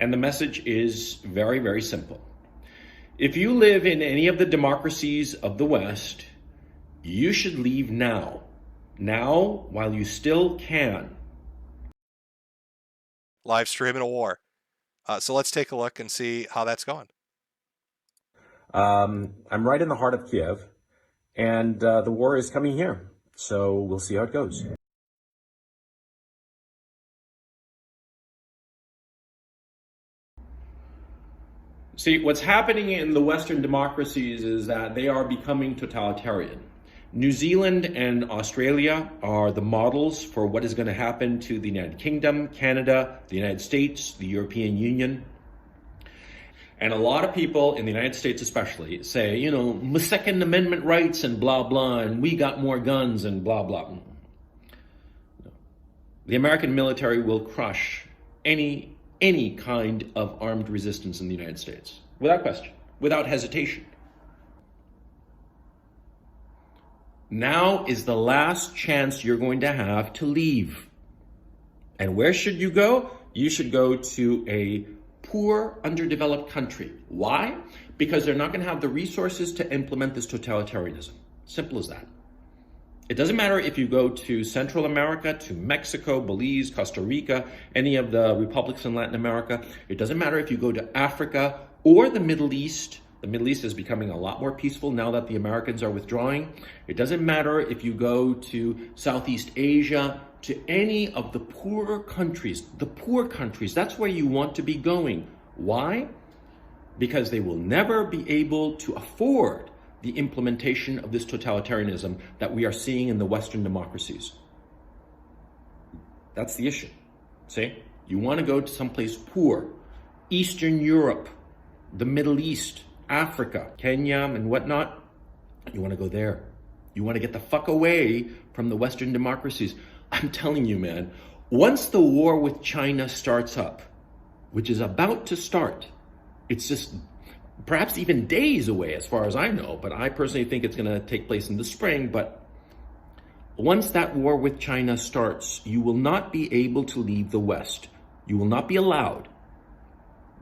And the message is very, very simple. If you live in any of the democracies of the West, you should leave now. Now, while you still can. Live streaming a war. So let's take a look and see how that's going. I'm right in the heart of Kiev, and the war is coming here. So we'll see how it goes. See, what's happening in the Western democracies is that they are becoming totalitarian. New Zealand and Australia are the models for what is going to happen to the United Kingdom, Canada, the United States, the European Union. And a lot of people in the United States especially say, you know, Second Amendment rights and blah, blah, and we got more guns and blah, blah. The American military will crush any kind of armed resistance in the United States, without question, without hesitation. Now is the last chance you're going to have to leave. And where should you go? You should go to a poor, underdeveloped country. Why? Because they're not going to have the resources to implement this totalitarianism. Simple as that. It doesn't matter if you go to Central America, to Mexico, Belize, Costa Rica, any of the republics in Latin America. It doesn't matter if you go to Africa or the Middle East. The Middle East is becoming a lot more peaceful now that the Americans are withdrawing. It doesn't matter if you go to Southeast Asia, to any of the poorer countries. The poor countries, that's where you want to be going. Why? Because they will never be able to afford the implementation of this totalitarianism that we are seeing in the Western democracies. That's the issue. See? You want to go to someplace poor. Eastern Europe, the Middle East, Africa, Kenya, and whatnot. You want to go there. You want to get the fuck away from the Western democracies. I'm telling you, man, once the war with China starts up, which is about to start, it's just perhaps even days away as far as I know, but I personally think it's going to take place in the spring. But once that war with China starts, you will not be able to leave the West. You will not be allowed,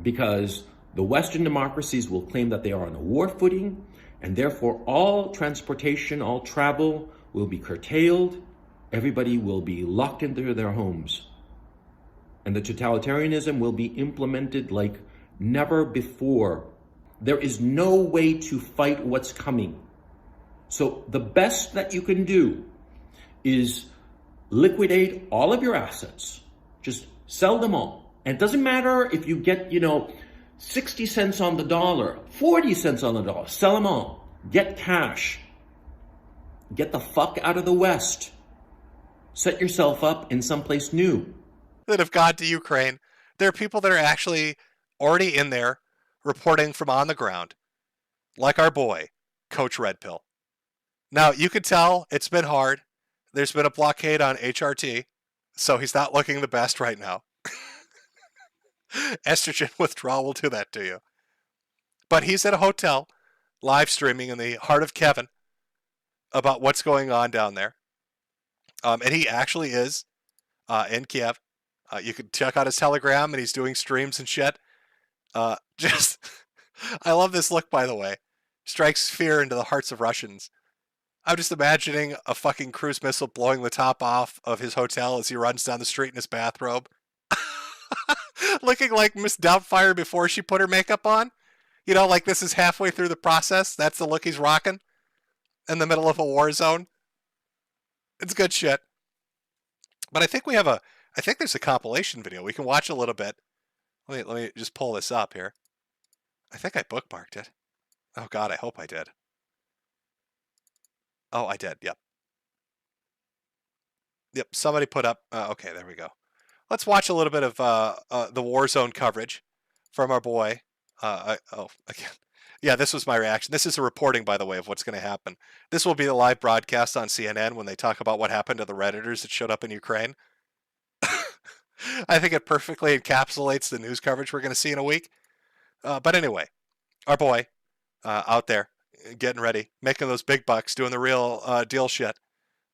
because the Western democracies will claim that they are on a war footing, and therefore all transportation, all travel will be curtailed. Everybody will be locked into their homes. And the totalitarianism will be implemented like never before. There is no way to fight what's coming. So the best that you can do is liquidate all of your assets. Just sell them all. And it doesn't matter if you get, 60 cents on the dollar, 40 cents on the dollar. Sell them all. Get cash. Get the fuck out of the West. Set yourself up in someplace new. That have gone to Ukraine. There are people that are actually already in there reporting from on the ground, like our boy, Coach Red Pill. Now, you could tell it's been hard. There's been a blockade on HRT, so he's not looking the best right now. Estrogen withdrawal will do that to you. But he's at a hotel, live streaming in the heart of Kevin about what's going on down there. And he actually is in Kiev. You can check out his Telegram, and he's doing streams and shit. I love this look, by the way. Strikes fear into the hearts of Russians. I'm just imagining a fucking cruise missile blowing the top off of his hotel as he runs down the street in his bathrobe. Looking like Miss Doubtfire before she put her makeup on. Like this is halfway through the process. That's the look he's rocking in the middle of a war zone. It's good shit. But I think there's a compilation video. We can watch a little bit. Let me just pull this up here. I think I bookmarked it. Oh God, I hope I did. Oh, I did. Yep. Somebody put up. Okay, there we go. Let's watch a little bit of the Warzone coverage from our boy. Again. Yeah, this was my reaction. This is a reporting, by the way, of what's going to happen. This will be the live broadcast on CNN when they talk about what happened to the Redditors that showed up in Ukraine. I think it perfectly encapsulates the news coverage we're going to see in a week. But anyway, our boy out there getting ready, making those big bucks, doing the real deal shit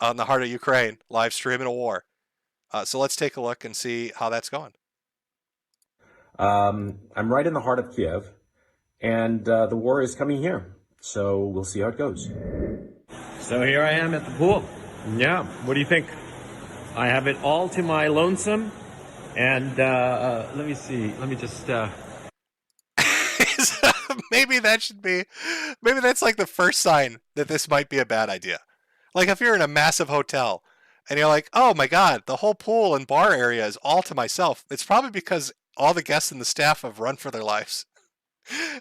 on the heart of Ukraine, live streaming a war. So let's take a look and see how that's going. I'm right in the heart of Kiev, and the war is coming here. So we'll see how it goes. So here I am at the pool. Yeah, what do you think? I have it all to my lonesome. And let me see. Let me just. Maybe that should be. Maybe that's like the first sign that this might be a bad idea. Like if you're in a massive hotel and you're like, oh my God, the whole pool and bar area is all to myself. It's probably because all the guests and the staff have run for their lives.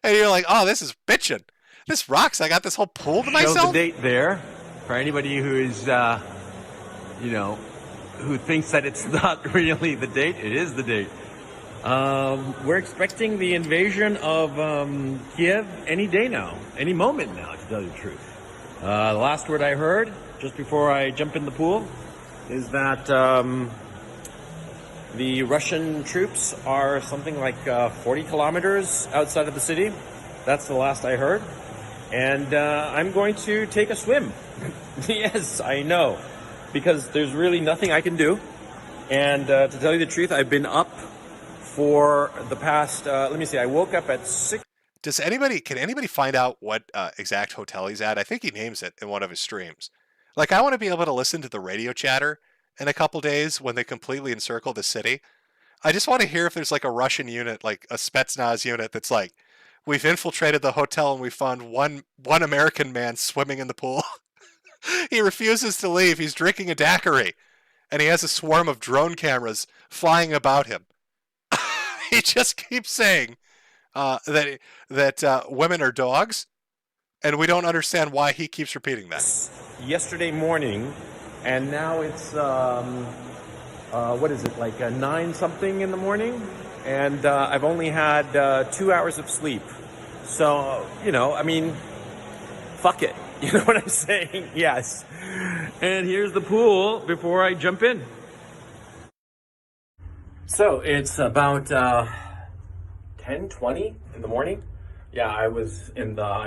And you're like, oh, this is bitching. This rocks. I got this whole pool to Show the myself. date there for anybody who is, who thinks that it's not really the date. It is the date. We're expecting the invasion of Kiev any day now, any moment now, to tell you the truth. The last word I heard just before I jump in the pool is that the Russian troops are something like 40 kilometers outside of the city. That's the last I heard. And I'm going to take a swim. Yes, I know. Because there's really nothing I can do. And to tell you the truth, I've been up for the past, I woke up at 6. Can anybody find out what exact hotel he's at? I think he names it in one of his streams. Like, I want to be able to listen to the radio chatter in a couple days when they completely encircle the city. I just want to hear if there's like a Russian unit, like a Spetsnaz unit that's like, we've infiltrated the hotel and we found one American man swimming in the pool. He refuses to leave. He's drinking a daiquiri. And he has a swarm of drone cameras flying about him. He just keeps saying that women are dogs, and we don't understand why he keeps repeating that. Yesterday morning, and now it's what is it, like 9 something in the morning, and I've only had 2 hours of sleep. So fuck it. You know what I'm saying? Yes. And here's the pool before I jump in. So it's about 10:20 in the morning. Yeah, I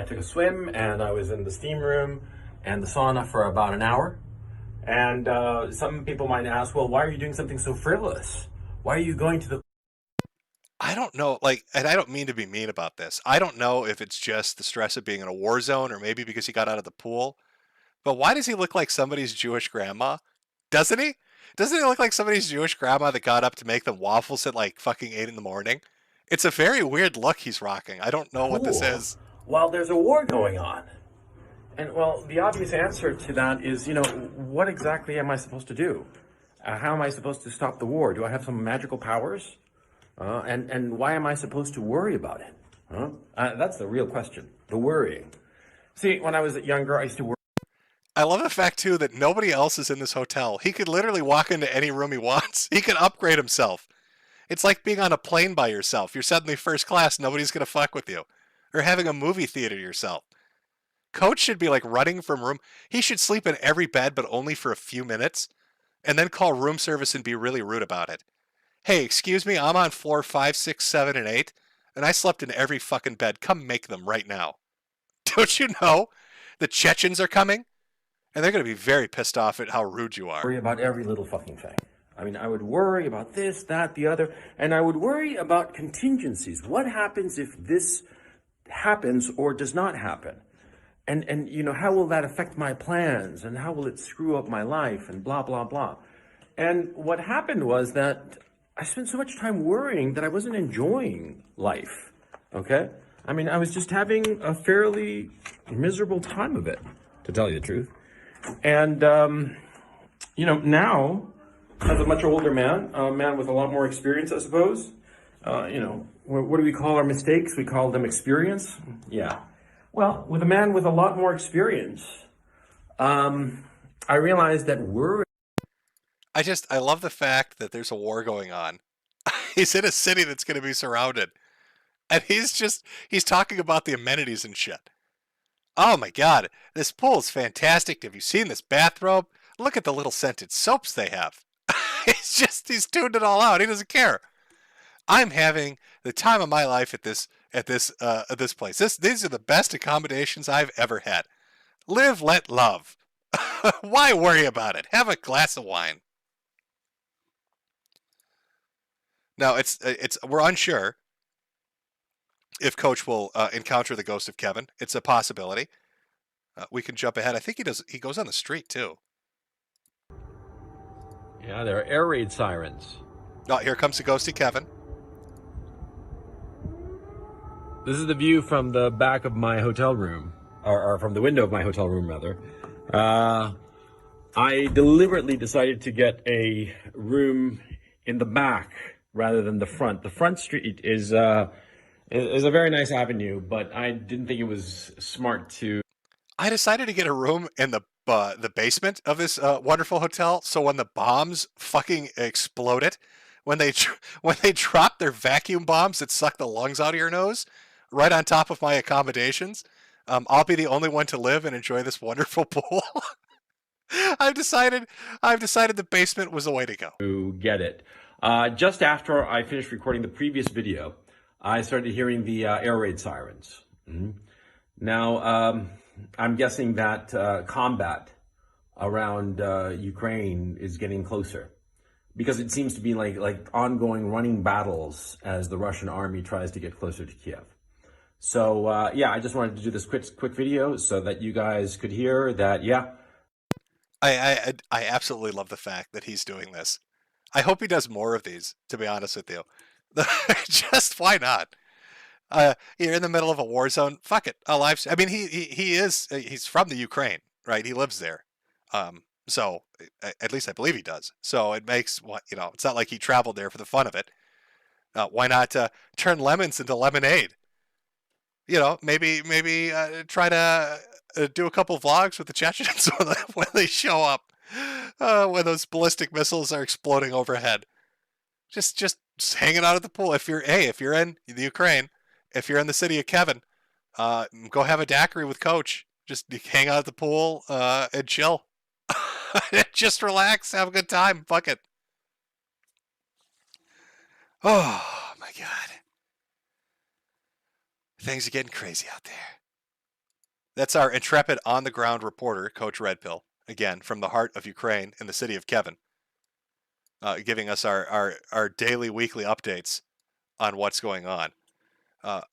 took a swim and I was in the steam room and the sauna for about an hour. And some people might ask, well, why are you doing something so frivolous? Why are you going to the... I don't know, and I don't mean to be mean about this. I don't know if it's just the stress of being in a war zone or maybe because he got out of the pool. But why does he look like somebody's Jewish grandma? Doesn't he? Doesn't he look like somebody's Jewish grandma that got up to make them waffles at like fucking 8 in the morning? It's a very weird look he's rocking. I don't know what this is. While there's a war going on. And well, the obvious answer to that is, what exactly am I supposed to do? How am I supposed to stop the war? Do I have some magical powers? And why am I supposed to worry about it? That's the real question. The worrying. See, when I was younger, I used to worry. I love the fact, too, that nobody else is in this hotel. He could literally walk into any room he wants. He could upgrade himself. It's like being on a plane by yourself. You're suddenly first class, nobody's going to fuck with you. Or having a movie theater yourself. Coach should be like running from room. He should sleep in every bed, but only for a few minutes. And then call room service and be really rude about it. Hey, excuse me, I'm on floor 5, 6, 7, and 8. And I slept in every fucking bed. Come make them right now. Don't you know the Chechens are coming? And they're going to be very pissed off at how rude you are. Worry about every little fucking thing. I mean, I would worry about this, that, the other, and I would worry about contingencies. What happens if this happens or does not happen? And how will that affect my plans? And how will it screw up my life? And blah, blah, blah. And what happened was that I spent so much time worrying that I wasn't enjoying life, okay? I mean, I was just having a fairly miserable time of it, to tell you the truth. And, now, as a much older man, a man with a lot more experience, I suppose, what do we call our mistakes? We call them experience? Yeah. Well, with a man with a lot more experience, I realized that worry... I love the fact that there's a war going on. He's in a city that's going to be surrounded. And he's talking about the amenities and shit. Oh my God, this pool is fantastic. Have you seen this bathrobe? Look at the little scented soaps they have. He's tuned it all out. He doesn't care. I'm having the time of my life at this place. These are the best accommodations I've ever had. Live, let love. Why worry about it? Have a glass of wine. Now we're unsure if Coach will encounter the ghost of Kevin. It's a possibility. We can jump ahead. I think he does. He goes on the street too. Yeah, there are air raid sirens. Oh, here comes the ghost of Kevin. This is the view from the back of my hotel room, or from the window of my hotel room, rather. I deliberately decided to get a room in the back rather than the front. The front street is a very nice avenue, but I didn't think it was smart to. I decided to get a room in the basement of this wonderful hotel, so when the bombs fucking exploded, when they drop their vacuum bombs that suck the lungs out of your nose, right on top of my accommodations, I'll be the only one to live and enjoy this wonderful pool. I've decided the basement was the way to go. To get it. Just after I finished recording the previous video, I started hearing the air raid sirens. Now, I'm guessing that combat around Ukraine is getting closer, because it seems to be like ongoing running battles as the Russian army tries to get closer to Kiev. So yeah, I just wanted to do this quick video so that you guys could hear that. Yeah, I absolutely love the fact that he's doing this. I hope he does more of these, to be honest with you. Just why not? You're in the middle of a war zone. Fuck it. I mean, he's from the Ukraine, right? He lives there. So at least I believe he does. So it makes it's not like he traveled there for the fun of it. Why not turn lemons into lemonade? Maybe try to do a couple vlogs with the Chechens when they show up, when those ballistic missiles are exploding overhead. Just hanging out at the pool. If you're in the Ukraine, if you're in the city of Kevin, go have a daiquiri with Coach. Just hang out at the pool and chill. Just relax, have a good time. Fuck it. Oh my God. Things are getting crazy out there. That's our intrepid on-the-ground reporter, Coach Redpill, again, from the heart of Ukraine in the city of Kevin, giving us our daily, weekly updates on what's going on.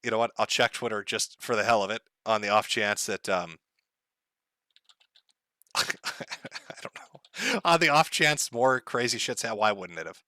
You know what? I'll check Twitter just for the hell of it, on the off chance that... I don't know. On the off chance more crazy shit's happening. Why wouldn't it have?